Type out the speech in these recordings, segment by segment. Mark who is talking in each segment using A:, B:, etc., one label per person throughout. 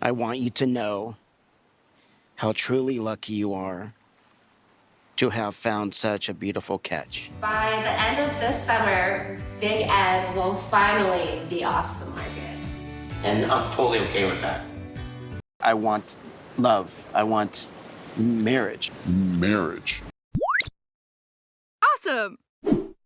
A: I want you to know how truly lucky you are to have found such a beautiful catch.
B: By the end of this summer, Big Ed will finally be off the market.
C: And I'm totally okay with that.
A: I want love. I want marriage.
D: Awesome!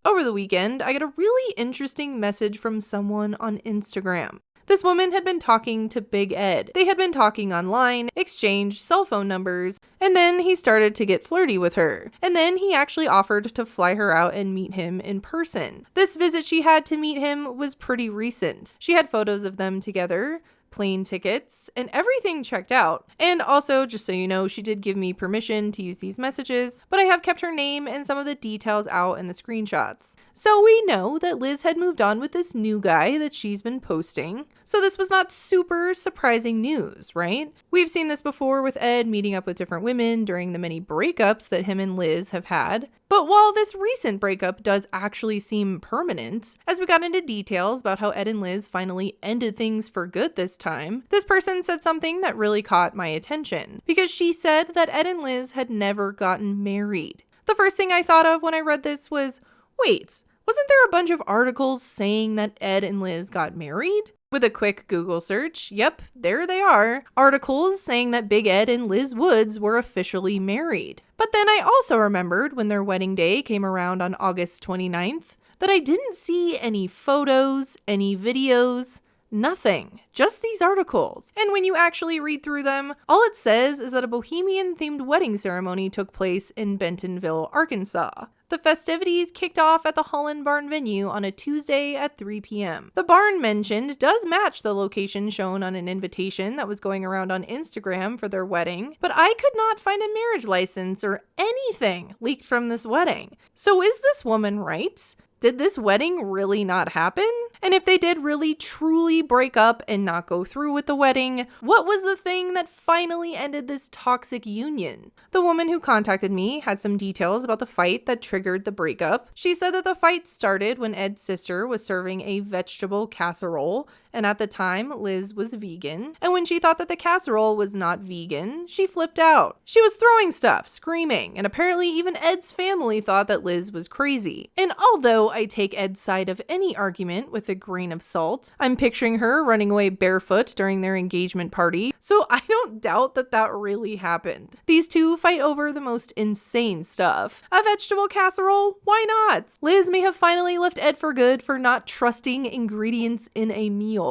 D: Over the weekend, I got a really interesting message from someone on Instagram. This woman had been talking to Big Ed. They had been talking online, exchanged cell phone numbers, and then he started to get flirty with her. And then he actually offered to fly her out and meet him in person. This visit she had to meet him was pretty recent. She had photos of them together, plane tickets, and everything checked out. And also, just so you know, she did give me permission to use these messages, but I have kept her name and some of the details out in the screenshots. So we know that Liz had moved on with this new guy that she's been posting. So this was not super surprising news, right? We've seen this before with Ed meeting up with different women during the many breakups that him and Liz have had. But while this recent breakup does actually seem permanent, as we got into details about how Ed and Liz finally ended things for good this time, this person said something that really caught my attention, because she said that Ed and Liz had never gotten married. The first thing I thought of when I read this was, wait, wasn't there a bunch of articles saying that Ed and Liz got married? With a quick Google search, yep, there they are. Articles saying that Big Ed and Liz Woods were officially married. But then I also remembered when their wedding day came around on August 29th that I didn't see any photos, any videos, nothing, just these articles. And when you actually read through them, all it says is that a bohemian-themed wedding ceremony took place in Bentonville, Arkansas. The festivities kicked off at the Holland Barn venue on a Tuesday at 3 p.m. The barn mentioned does match the location shown on an invitation that was going around on Instagram for their wedding, but I could not find a marriage license or anything leaked from this wedding. So is this woman right? Did this wedding really not happen? And if they did really truly break up and not go through with the wedding, what was the thing that finally ended this toxic union? The woman who contacted me had some details about the fight that triggered the breakup. She said that the fight started when Ed's sister was serving a vegetable casserole, and at the time, Liz was vegan. And when she thought that the casserole was not vegan, she flipped out. She was throwing stuff, screaming, and apparently even Ed's family thought that Liz was crazy. And although I take Ed's side of any argument with a grain of salt, I'm picturing her running away barefoot during their engagement party, so I don't doubt that that really happened. These two fight over the most insane stuff. A vegetable casserole? Why not? Liz may have finally left Ed for good for not trusting ingredients in a meal.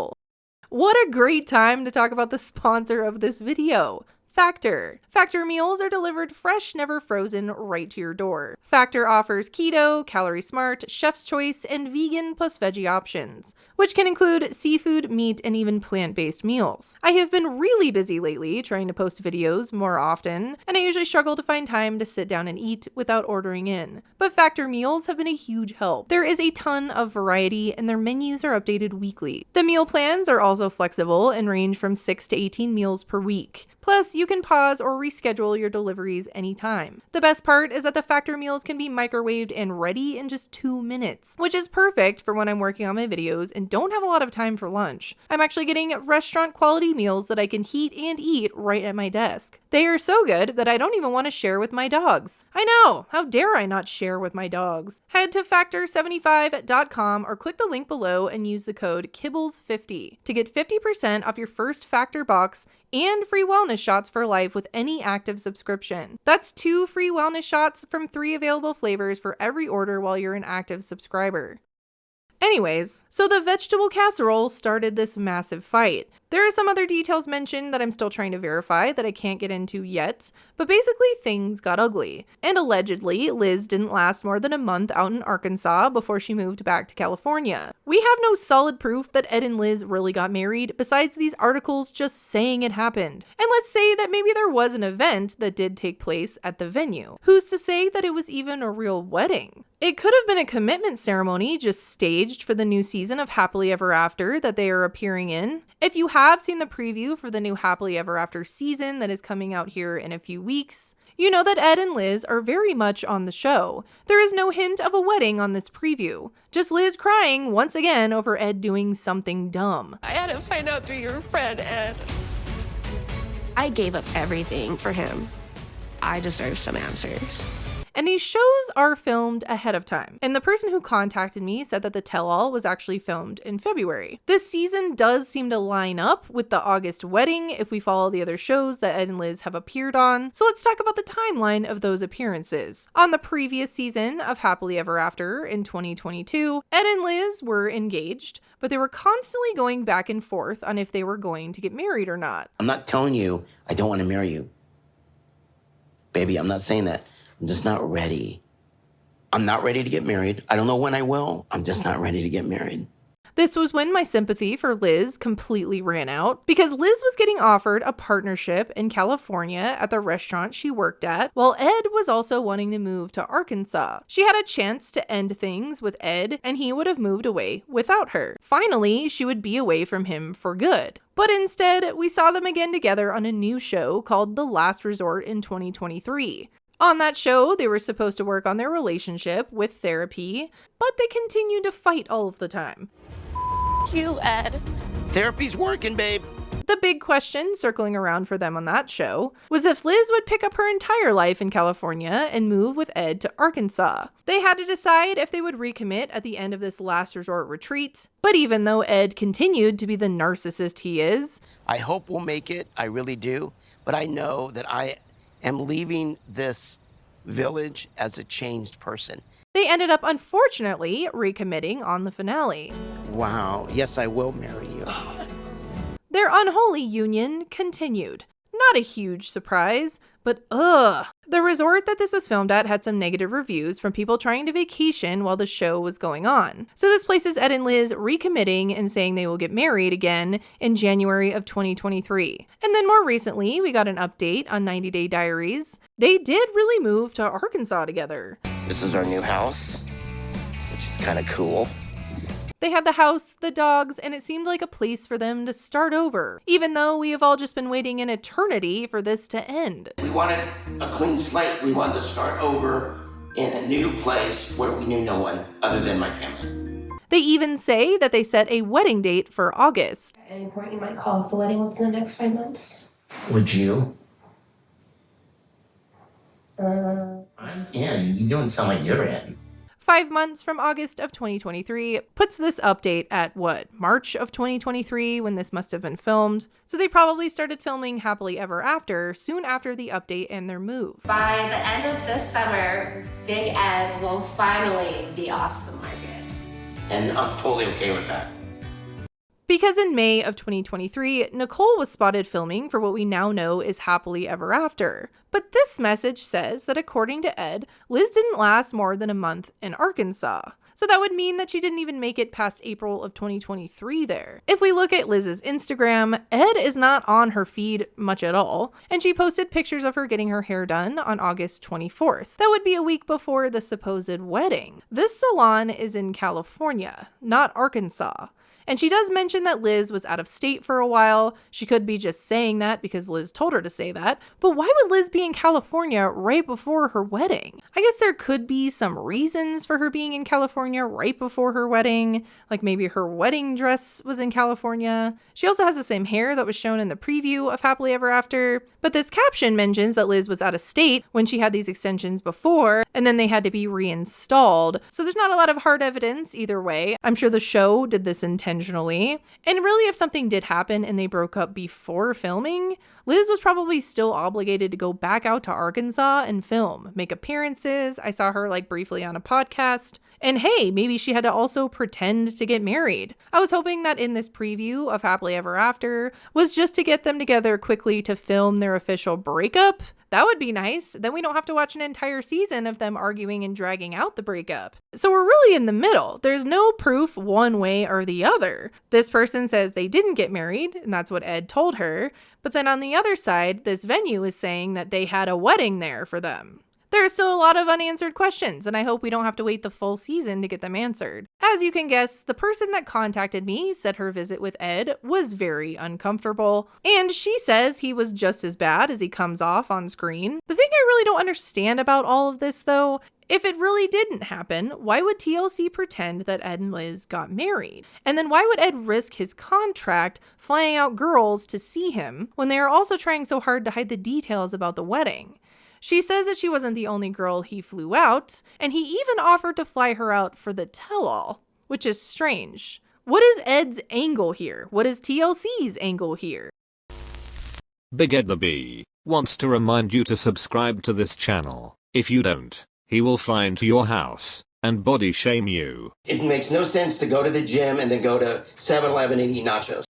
D: What a great time to talk about the sponsor of this video, Factor. Factor meals are delivered fresh, never frozen, right to your door. Factor offers keto, calorie smart, chef's choice, and vegan plus veggie options, which can include seafood, meat, and even plant-based meals. I have been really busy lately trying to post videos more often, and I usually struggle to find time to sit down and eat without ordering in. But Factor meals have been a huge help. There is a ton of variety, and their menus are updated weekly. The meal plans are also flexible and range from 6 to 18 meals per week. Plus, you can pause or reschedule your deliveries anytime. The best part is that the Factor meals can be microwaved and ready in just 2 minutes, which is perfect for when I'm working on my videos and don't have a lot of time for lunch. I'm actually getting restaurant quality meals that I can heat and eat right at my desk. They are so good that I don't even want to share with my dogs. I know, how dare I not share with my dogs? Head to factor75.com or click the link below and use the code kiblz50 to get 50% off your first Factor box and free wellness shots for life with any active subscription. That's 2 free wellness shots from 3 available flavors for every order while you're an active subscriber. Anyways, so the vegetable casserole started this massive fight. There are some other details mentioned that I'm still trying to verify that I can't get into yet, but basically things got ugly. And allegedly, Liz didn't last more than a month out in Arkansas before she moved back to California. We have no solid proof that Ed and Liz really got married besides these articles just saying it happened. And let's say that maybe there was an event that did take place at the venue. Who's to say that it was even a real wedding? It could have been a commitment ceremony just staged for the new season of Happily Ever After that they are appearing in. If you have seen the preview for the new Happily Ever After season that is coming out here in a few weeks, you know that Ed and Liz are very much on the show. There is no hint of a wedding on this preview, just Liz crying once again over Ed doing something dumb.
E: I had to find out through your friend, Ed.
B: I gave up everything for him. I deserve some answers.
D: And these shows are filmed ahead of time. And the person who contacted me said that the tell-all was actually filmed in February. This season does seem to line up with the August wedding if we follow the other shows that Ed and Liz have appeared on. So let's talk about the timeline of those appearances. On the previous season of Happily Ever After in 2022, Ed and Liz were engaged, but they were constantly going back and forth on if they were going to get married or not.
C: I'm not telling you I don't want to marry you. Baby, I'm not saying that. I'm just not ready. I'm not ready to get married. I don't know when I will. I'm just not ready to get married.
D: This was when my sympathy for Liz completely ran out because Liz was getting offered a partnership in California at the restaurant she worked at, while Ed was also wanting to move to Arkansas. She had a chance to end things with Ed, and he would have moved away without her. Finally, she would be away from him for good. But instead, we saw them again together on a new show called The Last Resort in 2023. On that show, they were supposed to work on their relationship with therapy, but they continued to fight all of the time.
B: You, Ed.
A: Therapy's working, babe.
D: The big question circling around for them on that show was if Liz would pick up her entire life in California and move with Ed to Arkansas. They had to decide if they would recommit at the end of this last resort retreat, but even though Ed continued to be the narcissist he is,
A: I hope we'll make it. I really do. But I know that I am leaving this village as a changed person.
D: they ended up unfortunately recommitting on the finale.
A: Wow. Yes, I will marry you.
D: Their unholy union continued. Not a huge surprise, but ugh. The resort that this was filmed at had some negative reviews from people trying to vacation while the show was going on. So this places Ed and Liz recommitting and saying they will get married again in January of 2023. And then more recently, we got an update on 90 Day Diaries. They did really move to Arkansas together.
C: This is our new house, which is kind of cool.
D: They had the house, the dogs, and it seemed like a place for them to start over, even though we have all just been waiting an eternity for this to end.
C: We wanted a clean slate. We wanted to start over in a new place where we knew no one other than my family.
D: They even say that they set a wedding date for August.
B: At any point, you might call up the wedding within the next 5 months.
C: Would you? I'm in. You don't sound like you're in.
D: 5 months from August of 2023 puts this update at March of 2023 when this must have been filmed. So they probably started filming Happily Ever After soon after the update and their move.
B: By the end of this summer, Big Ed will finally be off the market.
C: And I'm totally okay with that.
D: Because in May of 2023, Nicole was spotted filming for what we now know is Happily Ever After. But this message says that according to Ed, Liz didn't last more than a month in Arkansas. So that would mean that she didn't even make it past April of 2023 there. If we look at Liz's Instagram, Ed is not on her feed much at all, and she posted pictures of her getting her hair done on August 24th. That would be a week before the supposed wedding. This salon is in California, not Arkansas. And she does mention that Liz was out of state for a while. She could be just saying that because Liz told her to say that. But why would Liz be in California right before her wedding? I guess there could be some reasons for her being in California right before her wedding. Like maybe her wedding dress was in California. She also has the same hair that was shown in the preview of Happily Ever After. But this caption mentions that Liz was out of state when she had these extensions before, and then they had to be reinstalled. So there's not a lot of hard evidence either way. I'm sure the show did this intentionally. And really, if something did happen and they broke up before filming, Liz was probably still obligated to go back out to Arkansas and film, make appearances. I saw her briefly on a podcast. And hey, maybe she had to also pretend to get married. I was hoping that in this preview of Happily Ever After was just to get them together quickly to film their official breakup. That would be nice. Then we don't have to watch an entire season of them arguing and dragging out the breakup. So we're really in the middle. There's no proof one way or the other. This person says they didn't get married, and that's what Ed told her. But then on the other side, this venue is saying that they had a wedding there for them. There are still a lot of unanswered questions, and I hope we don't have to wait the full season to get them answered. As you can guess, the person that contacted me said her visit with Ed was very uncomfortable, and she says he was just as bad as he comes off on screen. The thing I really don't understand about all of this, though, if it really didn't happen, why would TLC pretend that Ed and Liz got married? And then why would Ed risk his contract flying out girls to see him when they are also trying so hard to hide the details about the wedding? She says that she wasn't the only girl he flew out, and he even offered to fly her out for the tell-all, which is strange. What is Ed's angle here? What is TLC's angle here?
E: Big Ed the Bee wants to remind you to subscribe to this channel. If you don't, he will fly into your house and body shame you.
C: It makes no sense to go to the gym and then go to 7-Eleven and eat nachos.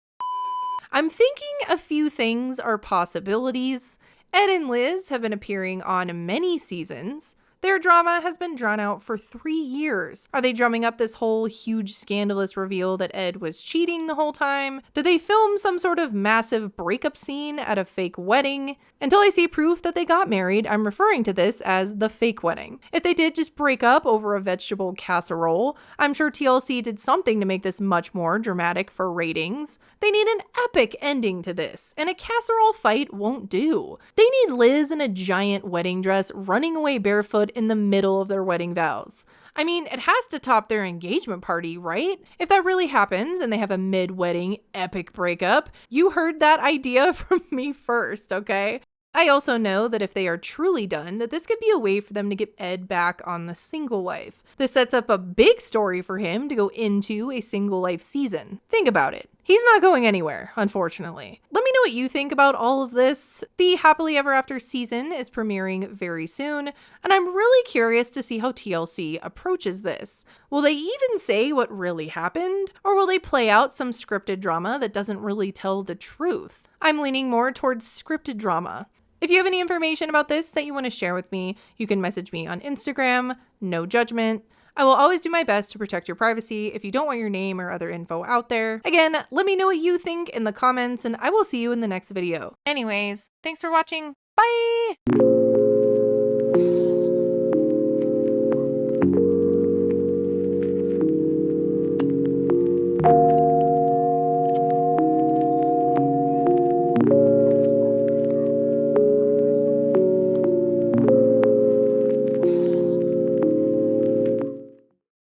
D: I'm thinking a few things are possibilities. Ed and Liz have been appearing on many seasons. Their drama has been drawn out for 3 years. Are they drumming up this whole huge scandalous reveal that Ed was cheating the whole time? Did they film some sort of massive breakup scene at a fake wedding? Until I see proof that they got married, I'm referring to this as the fake wedding. If they did just break up over a vegetable casserole, I'm sure TLC did something to make this much more dramatic for ratings. They need an epic ending to this, and a casserole fight won't do. They need Liz in a giant wedding dress running away barefoot in the middle of their wedding vows. I mean, it has to top their engagement party, right? If that really happens and they have a mid-wedding epic breakup, you heard that idea from me first, okay? I also know that if they are truly done, that this could be a way for them to get Ed back on the single life. This sets up a big story for him to go into a single life season. Think about it. He's not going anywhere, unfortunately. Let me know what you think about all of this. The Happily Ever After season is premiering very soon, and I'm really curious to see how TLC approaches this. Will they even say what really happened? Or will they play out some scripted drama that doesn't really tell the truth? I'm leaning more towards scripted drama. If you have any information about this that you want to share with me, you can message me on Instagram, no judgment. I will always do my best to protect your privacy if you don't want your name or other info out there. Again, let me know what you think in the comments, and I will see you in the next video. Anyways, thanks for watching. Bye!